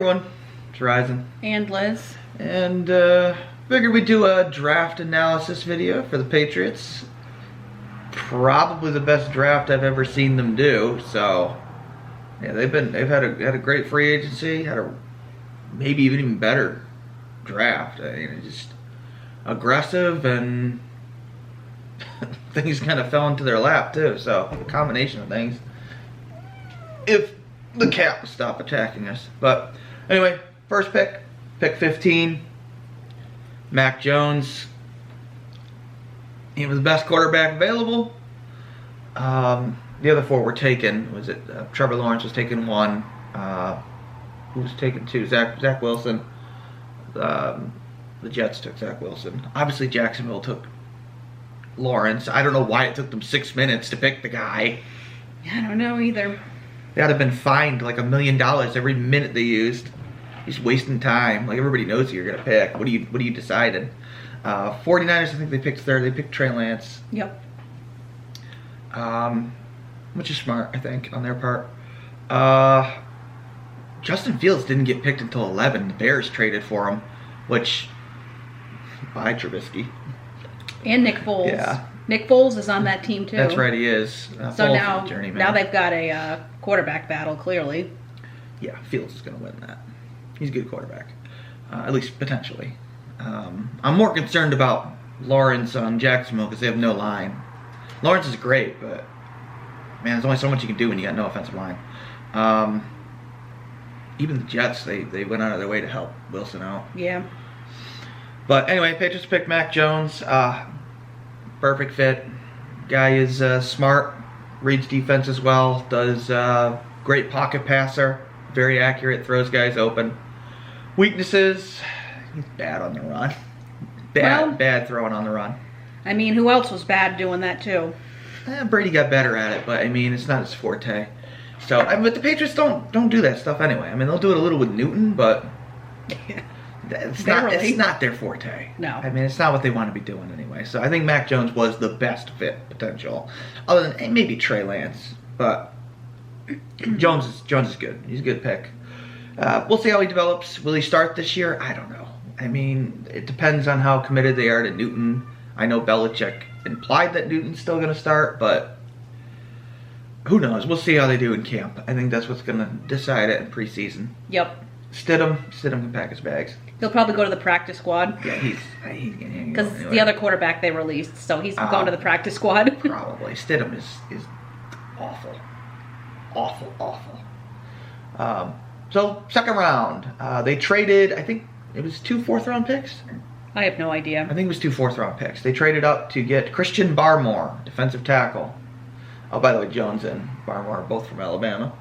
Everyone, it's Ryzen. And Liz. And figured we'd do a draft analysis video for the Patriots. Probably the best draft I've ever seen them do. So yeah, they've had a great free agency, had a maybe even better draft. I mean, just aggressive, and things kind of fell into their lap too. So a combination of things. If the cap would stop attacking us. But anyway, first pick 15, Mac Jones. He was the best quarterback available. The other four were taken. Was it Trevor Lawrence was taken one? Who was taken two? Zach Wilson. The Jets took Zach Wilson. Obviously, Jacksonville took Lawrence. I don't know why it took them 6 minutes to pick the guy. I don't know either. They ought to have been fined like $1 million every minute they used. He's wasting time. Like, everybody knows who you're gonna pick. What do you decided? 49ers, I think they picked third. They picked Trey Lance. Yep. Which is smart, I think, on their part. Justin Fields didn't get picked until 11. The Bears traded for him, which by Trubisky. And Nick Foles. Yeah. Nick Foles is on that team too. That's right, he is. So now they've got a quarterback battle, clearly. Yeah, Fields is going to win that. He's a good quarterback, at least potentially. I'm more concerned about Lawrence on Jacksonville because they have no line. Lawrence is great, but man, there's only so much you can do when you got no offensive line. Even the Jets, they went out of their way to help Wilson out. Yeah. But anyway, Patriots picked Mac Jones. Perfect fit. Guy is smart, reads defense as well, does great pocket passer, very accurate, throws guys open. Weaknesses, he's bad on the run. Bad throwing on the run. I mean, who else was bad doing that too? Brady got better at it, but I mean, it's not his forte. So, but the Patriots don't do that stuff anyway. I mean, they'll do it a little with Newton, but it's not their forte. No. I mean, it's not what they want to be doing anyway. So I think Mac Jones was the best fit potential, other than maybe Trey Lance. But Jones is good. He's a good pick. We'll see how he develops. Will he start this year? I don't know. I mean, it depends on how committed they are to Newton. I know Belichick implied that Newton's still going to start, but who knows? We'll see how they do in camp. I think that's what's going to decide it in preseason. Yep. Stidham can pack his bags. He'll probably go to the practice squad. Yeah, he's because anyway. The other quarterback they released, so he's going to the practice squad. Probably. Stidham is awful. Awful. So, second round. They traded, I think it was 2 4th-round picks? I have no idea. I think it was 2 4th-round picks. They traded up to get Christian Barmore, defensive tackle. Oh, by the way, Jones and Barmore are both from Alabama.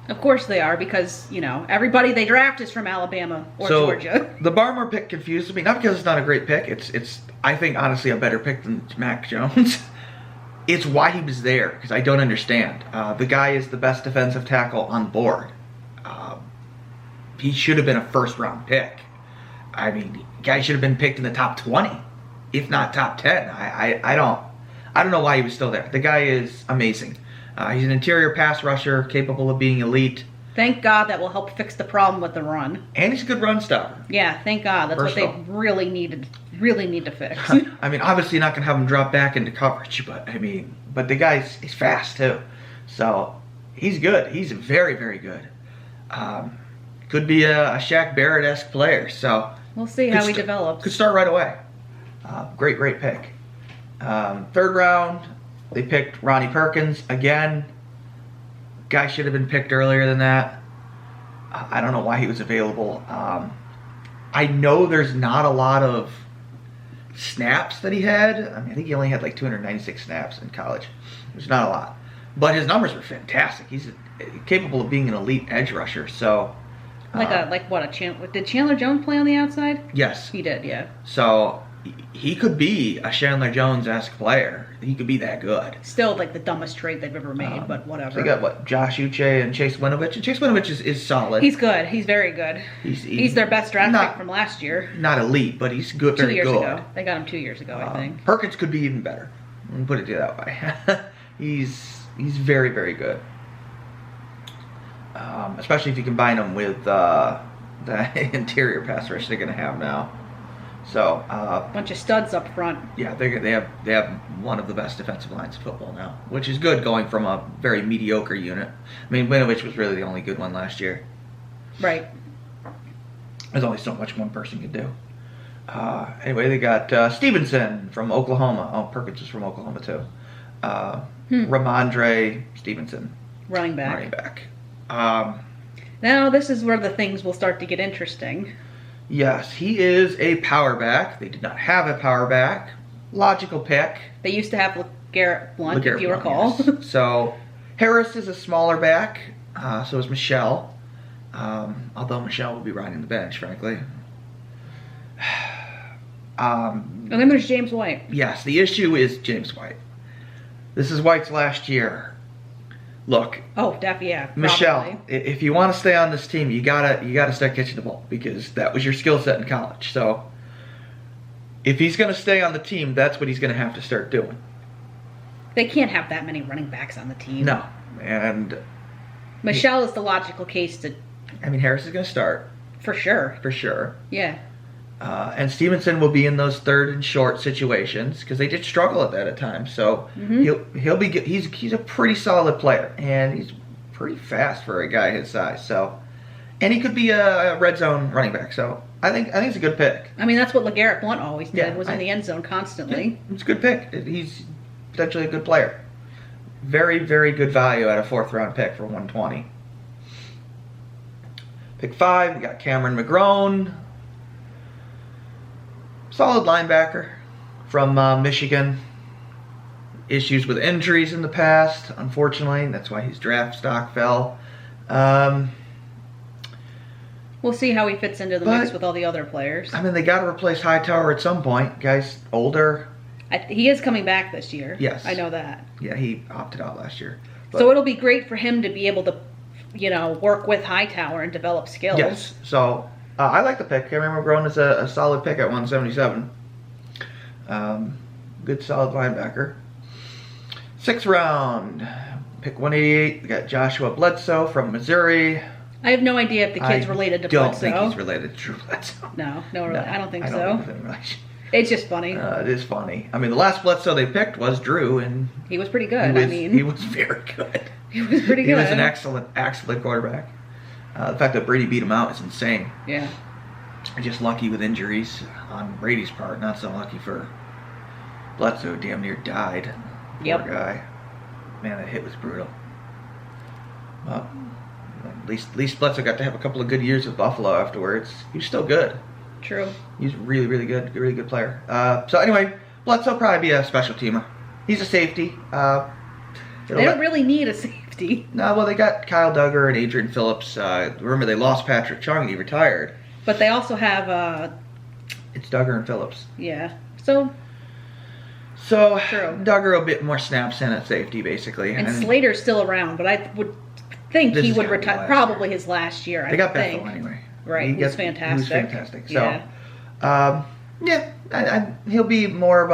Of course they are, because, you know, everybody they draft is from Alabama or Georgia. The Barmore pick confuses me. Not because it's not a great pick. It's I think, honestly, a better pick than Mac Jones. It's why he was there, because I don't understand. The guy is the best defensive tackle on board. He should have been a 1st-round pick. I mean, the guy should have been picked in the top 20, if not top 10. I don't know why he was still there. The guy is amazing. He's an interior pass rusher, capable of being elite. Thank God that will help fix the problem with the run. And he's a good run stopper. Yeah, thank God. That's what they really need to fix. I mean, obviously you're not going to have him drop back into coverage, but the guy's he's fast too. So he's good. He's very, very good. Could be a Shaq Barrett-esque player. So we'll see how he develops. Could start right away. Great pick. 3rd round, they picked Ronnie Perkins again. Guy should have been picked earlier than that. I don't know why he was available. I know there's not a lot of snaps that he had. I mean, I think he only had like 296 snaps in college. There's not a lot. But his numbers were fantastic. He's capable of being an elite edge rusher. So, did Chandler Jones play on the outside? Yes. He did, yeah. So he could be a Chandler Jones-esque player. He could be that good. Still like the dumbest trade they've ever made, but whatever. So they got Josh Uche and Chase Winovich. And Chase Winovich is solid. He's good. He's very good. He's their best draft pick from last year. Not elite, but he's good. 2 years ago. They got him 2 years ago, I think. Perkins could be even better. Let me put it that way. He's very, very good. Especially if you combine him with the interior pass rush they're going to have now. So bunch of studs up front. yeah, they have one of the best defensive lines in football now, which is good going from a very mediocre unit. I mean, Winovich was really the only good one last year. Right. There's only so much one person could do. Anyway, they got Stevenson from Oklahoma. Oh, Perkins is from Oklahoma too. Ramondre Stevenson, running back. Now this is where the things will start to get interesting. Yes, he is a power back. They did not have a power back. Logical pick. They used to have LeGarrette Blount, if you recall. Yes. So Harris is a smaller back. So is Michelle. Although Michelle will be riding the bench, frankly. And then there's James White. Yes, the issue is James White. This is White's last year. Look. Oh, yeah. Michelle, probably. if you want to stay on this team, you gotta start catching the ball because that was your skill set in college. So if he's gonna stay on the team, that's what he's gonna have to start doing. They can't have that many running backs on the team. No, and Michelle is the logical case to. I mean, Harris is gonna start For sure. for sure. Yeah. And Stevenson will be in those third and short situations because they did struggle at that at times. So he'll be good. He's a pretty solid player and he's pretty fast for a guy his size. So, and he could be a red zone running back. So I think it's a good pick. I mean, that's what LeGarrette Blount always did. Yeah, was in the end zone constantly. It's a good pick. He's potentially a good player. Very, very good value at a 4th round pick for 120. Pick 5, we got Cameron McGrone. Solid linebacker from Michigan. Issues with injuries in the past, unfortunately. That's why his draft stock fell. We'll see how he fits into the mix with all the other players. I mean, they got to replace Hightower at some point. Guy's older. He is coming back this year. Yes. I know that. Yeah, he opted out last year. So it'll be great for him to be able to, work with Hightower and develop skills. Yes. So I like the pick. Cameron McGrone is a solid pick at 177. Good solid linebacker. 6th round, pick 188. We got Joshua Bledsoe from Missouri. I have no idea if the kid's related to Bledsoe. I don't think he's related to Drew Bledsoe. No, I don't think I so. don't think there's any relation. It's just funny. It is funny. I mean, the last Bledsoe they picked was Drew, and he was pretty good. he was very good. He was pretty good. He was an excellent quarterback. The fact that Brady beat him out is insane. Yeah. Just lucky with injuries on Brady's part, not so lucky for Bledsoe. Damn near died. Yep. Poor guy. Man, that hit was brutal. Well, at least Bledsoe got to have a couple of good years with Buffalo afterwards. He was still good. True. He's really, really good. Really good player. So anyway, Bledsoe probably be a special teamer. He's a safety. They don't really need a safety. No, well, they got Kyle Duggar and Adrian Phillips. Remember, they lost Patrick Chung. He retired. But they also have... It's Duggar and Phillips. Yeah. So true. Duggar a bit more snaps in at safety, basically. And Slater's still around, but I would think he would retire. Probably his last year, They got Bethel anyway. Right, he was fantastic. He was fantastic. So, he'll be more of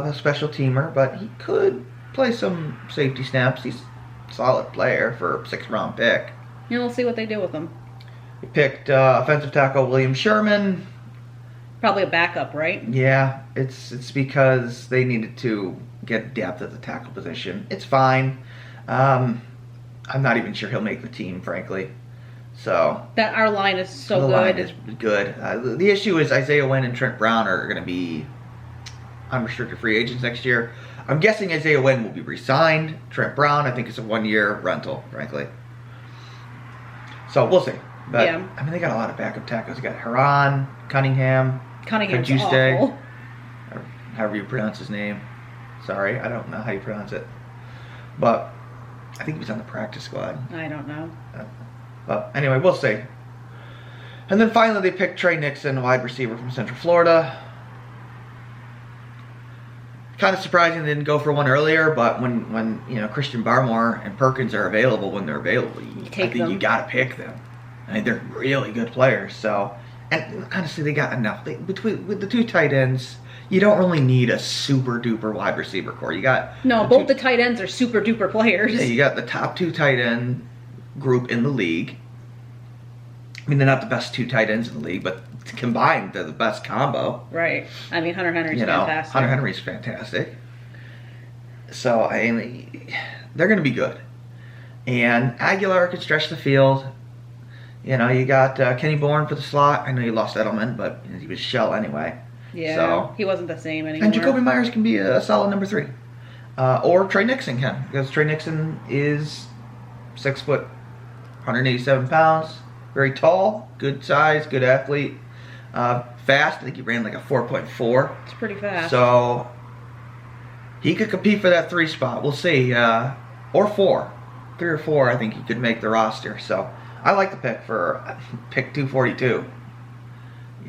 a special teamer, but he could play some safety snaps. He's a solid player for a 6th round pick. Yeah, we'll see what they do with him. He picked offensive tackle William Sherman. Probably a backup, right? Yeah, it's because they needed to get depth at the tackle position. It's fine. I'm not even sure he'll make the team, frankly. So that our line is so good. The line is good. The issue is Isaiah Wynn and Trent Brown are going to be unrestricted free agents next year. I'm guessing Isaiah Wynn will be re-signed. Trent Brown, I think, is a 1-year rental, frankly. So we'll see. But yeah. I mean, they got a lot of backup tackles. They got Haran, Cunningham's awful. Or however you pronounce his name. Sorry, I don't know how you pronounce it. But I think he was on the practice squad. I don't know. But anyway, we'll see. And then finally they picked Trey Nixon, a wide receiver from Central Florida. Kind of surprising they didn't go for one earlier, but when Christian Barmore and Perkins are available when they're available, I think you got to pick them. I mean, they're really good players. So, and honestly, they got enough. With the 2 tight ends, you don't really need a super duper wide receiver core. You got both the tight ends are super duper players. Yeah, you got the top 2 tight end group in the league. I mean, they're not the best 2 tight ends in the league, but combined, they're the best combo. Right. I mean, Hunter Henry's fantastic. Hunter Henry's fantastic. So, I mean, they're going to be good. And Aguilar can stretch the field. You know, you got Kenny Bourne for the slot. I know you lost Edelman, but he was shell anyway. Yeah, so, he wasn't the same anymore. And Jacoby Myers can be a solid number 3. Or Trey Nixon can, because Trey Nixon is 6 foot, 187 pounds, very tall, good size, good athlete, fast. I think he ran like a 4.4. It's pretty fast. So he could compete for that 3 spot. We'll see, or 4, 3 or 4. I think he could make the roster. So I like the pick for pick 242.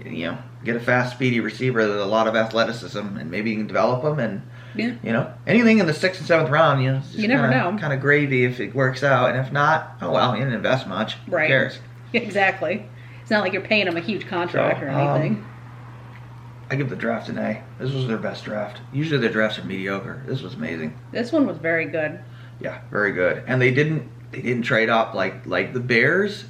You know, get a fast, speedy receiver with a lot of athleticism, and maybe you can develop him. And yeah, you know, anything in the 6th and 7th round, you know, you never know. Kind of gravy if it works out, and if not, oh well, you didn't invest much. Right. Who cares? Exactly. It's not like you're paying him a huge contract or anything. I give the draft an A. This was their best draft. Usually their drafts are mediocre. This was amazing. This one was very good. Yeah, very good. And they didn't trade up like the Bears.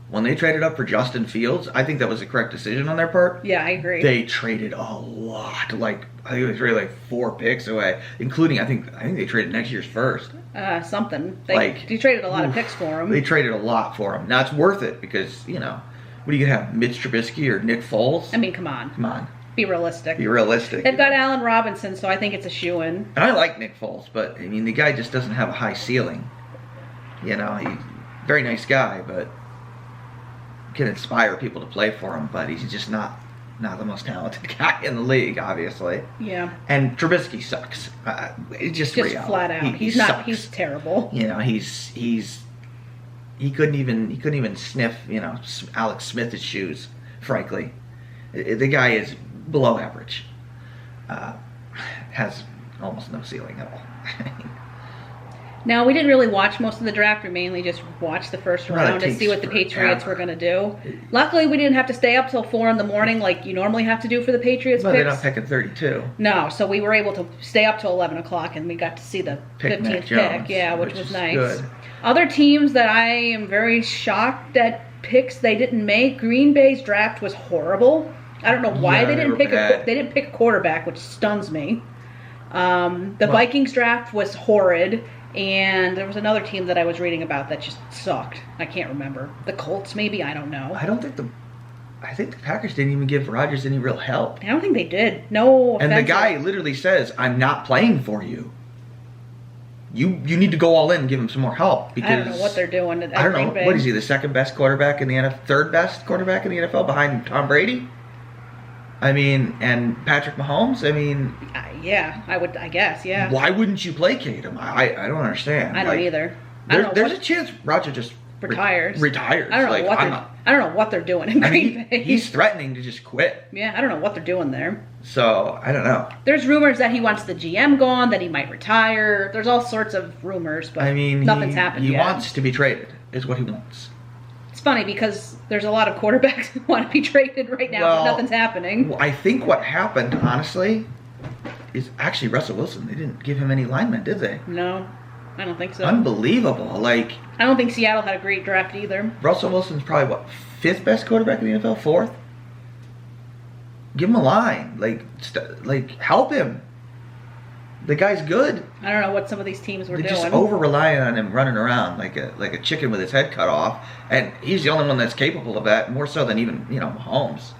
When they traded up for Justin Fields, I think that was the correct decision on their part. Yeah, I agree. They traded a lot. Like I think they traded like 4 picks away, including I think they traded next year's first. Something. They traded a lot of picks for him. They traded a lot for him. Now it's worth it because, you know, what are you gonna have, Mitch Trubisky or Nick Foles? I mean, come on. Come on. Be realistic. Be realistic. They've got Allen Robinson, so I think it's a shoo-in. And I like Nick Foles, but I mean the guy just doesn't have a high ceiling. You know, he's a very nice guy, but can inspire people to play for him, but he's just not the most talented guy in the league, obviously. Yeah. And Trubisky sucks. It's just reality. Flat out. He's terrible. You know, he couldn't even sniff, you know, Alex Smith's shoes, frankly. The guy is below average. Has almost no ceiling at all. Now, we didn't really watch most of the draft. We mainly just watched the first round to see what the Patriots were going to do. Luckily, we didn't have to stay up till 4 in the morning like you normally have to do for the Patriots picks. They're not picking 32. No, so we were able to stay up till 11 o'clock, and we got to see the 15th pick. Yeah, which was nice. Good. Other teams that I am very shocked at picks they didn't make. Green Bay's draft was horrible. I don't know why they didn't pick a quarterback, which stuns me. The Vikings draft was horrid. And there was another team that I was reading about that just sucked. I can't remember. The Colts, maybe? I don't know. I think the Packers didn't even give Rodgers any real help. I don't think they did. No offense. And the guy literally says, I'm not playing for you. You need to go all in and give him some more help. Because I don't know what they're doing. I don't know. What is he, the second best quarterback in the NFL? Third best quarterback in the NFL behind Tom Brady? I mean, and Patrick Mahomes? I mean... yeah, I guess, yeah. Why wouldn't you placate him? I don't understand. I don't either. There's a chance Roger just... retires. Retires. I don't know what they're doing in Green Bay. He's threatening to just quit. Yeah, I don't know what they're doing there. So, I don't know. There's rumors that he wants the GM gone, that he might retire. There's all sorts of rumors, but nothing's happened yet. He wants to be traded, is what he wants. It's funny because there's a lot of quarterbacks who want to be traded right now, but nothing's happening. Well, I think what happened, honestly, is actually Russell Wilson. They didn't give him any linemen, did they? No, I don't think so. Unbelievable. Like, I don't think Seattle had a great draft either. Russell Wilson's probably, 5th best quarterback in the NFL? 4th? Give him a line. Like help him. The guy's good. I don't know what some of these teams were doing. They're just over-relying on him running around like a chicken with his head cut off. And he's the only one that's capable of that, more so than even, Mahomes.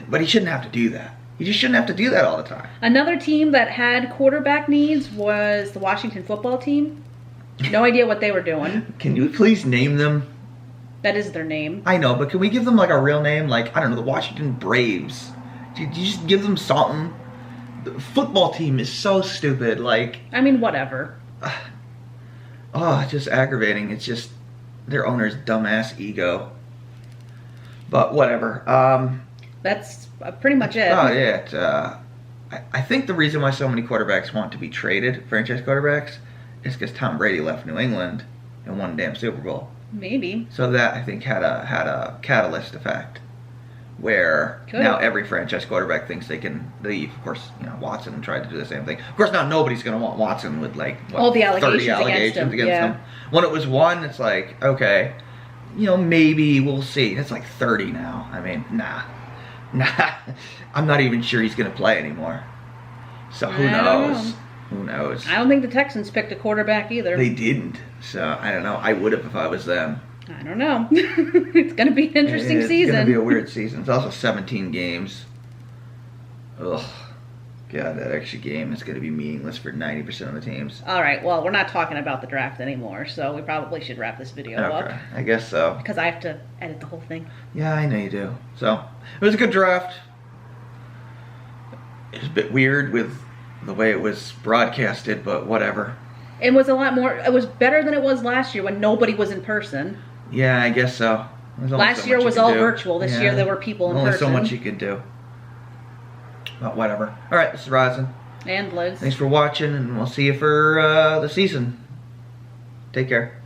But he shouldn't have to do that. He just shouldn't have to do that all the time. Another team that had quarterback needs was the Washington football team. No idea what they were doing. Can you please name them? That is their name. I know, but can we give them like a real name? Like, I don't know, the Washington Braves. Do you just give them something? The football team is so stupid. Like, I mean, whatever. It's just aggravating. It's just their owner's dumbass ego. But whatever. That's pretty much it. Oh, yeah. I think the reason why so many quarterbacks want to be traded, franchise quarterbacks, is because Tom Brady left New England and won a damn Super Bowl. Maybe. So that, I think, had a catalyst effect. Where now every franchise quarterback thinks they can leave. Of course, Watson tried to do the same thing. Of course, now nobody's going to want Watson with all the allegations 30 allegations against him. When it was one, it's like, okay, maybe we'll see. It's like 30 now. I mean, nah. I'm not even sure he's going to play anymore. So who knows? Who knows? I don't think the Texans picked a quarterback either. They didn't. So I don't know. I would have if I was them. I don't know. It's going to be an interesting season. It's going to be a weird season. It's also 17 games. Ugh. God, that extra game is going to be meaningless for 90% of the teams. All right. Well, we're not talking about the draft anymore, so we probably should wrap this video up. I guess so. Because I have to edit the whole thing. Yeah, I know you do. So, it was a good draft. It was a bit weird with the way it was broadcasted, but whatever. It was a lot more. It was better than it was last year when nobody was in person. Yeah, I guess so. Last year was all virtual. This year there were people in person. Only so much you could do. But whatever. All right, this is Rosin. And Liz. Thanks for watching, and we'll see you for the season. Take care.